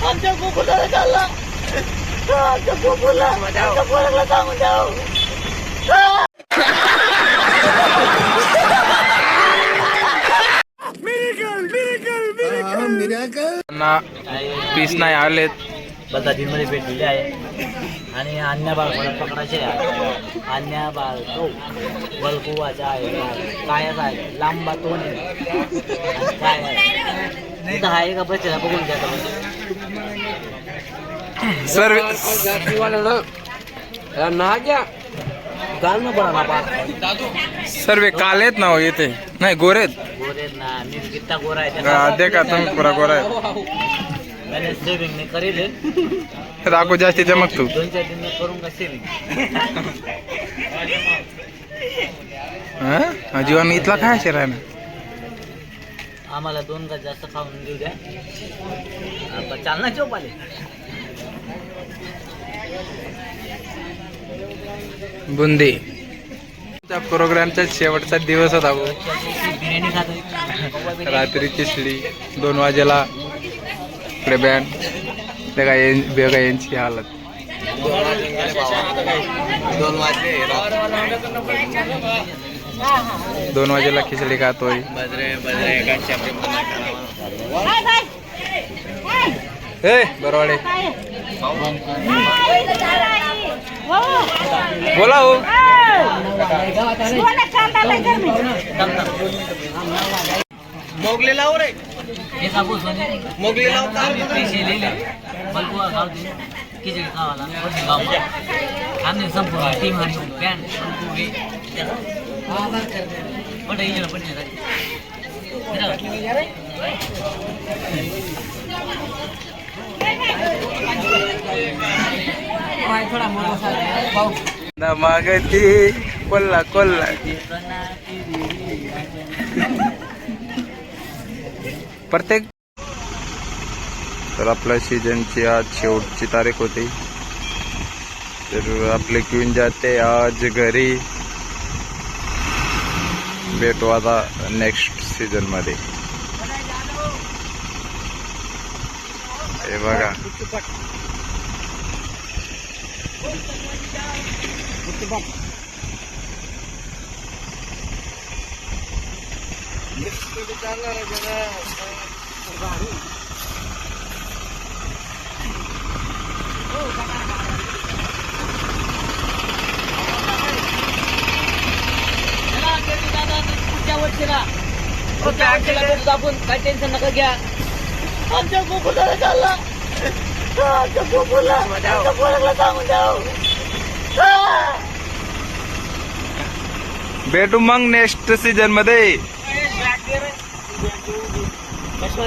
आमच्या कुकुला चालला आमच्या कुकुला आमच्या पोराला सांगून द्याव. पीस नाही आलेत. बदातीमध्ये भेटलेले आहे आणि अन्या बाळ पकडायचे आहे. अन्या बाळ तो वलकुवाचा आहे, कायाचा आहे, लांबा तोंड आहे, काय आहे इथं आहे का बच्चा बघून घ्या. सर्वे कालेत ना हो येते नाही गोरेत गोरे ना मी कितना गोरा आहे देखा तुम्ही पुरा गोरा आहे. मैंने सेविंग नहीं करी ले राखो जास्ती चमकतो. 2-4 दिन में करूंगा सेविंग. जीवन इथला काय असेल ना आम्हाला 2 का जास्त खाऊन देऊ द्या. आपण चालना चोप आले. बुंदी त्या प्रोग्रामचा शेवटचा दिवस होता भाऊ. बिर्याणी खातो रात्री चिसली 2 वाजेला इकडे बँड बेगा यांची हालत. 2 वाजेला खिचडी खातोय. बरोबर बोला हो. मोगले लाव रे मोगले लाव पैसे लिहिले बलकुआ खाऊ दे खिचडी खावाला आम्ही संपूर्ण टीम आणि पॅन्ट मागती कोल्हा कोल्हा प्रत्येक. तर आपल्या सीजनची आज शेवटची तारीख होती. तर आपले क्वीन जाते आज घरी. भेटू आता नेक्स्ट सीजन मध्ये. हे बघा आपण काय टेन्शन नका घ्या. आमच्या कुकुला चालला आमच्या कुकुला आमच्या पोराला सांगून द्याव. भेटू मग नेक्स्ट सीजन मध्ये.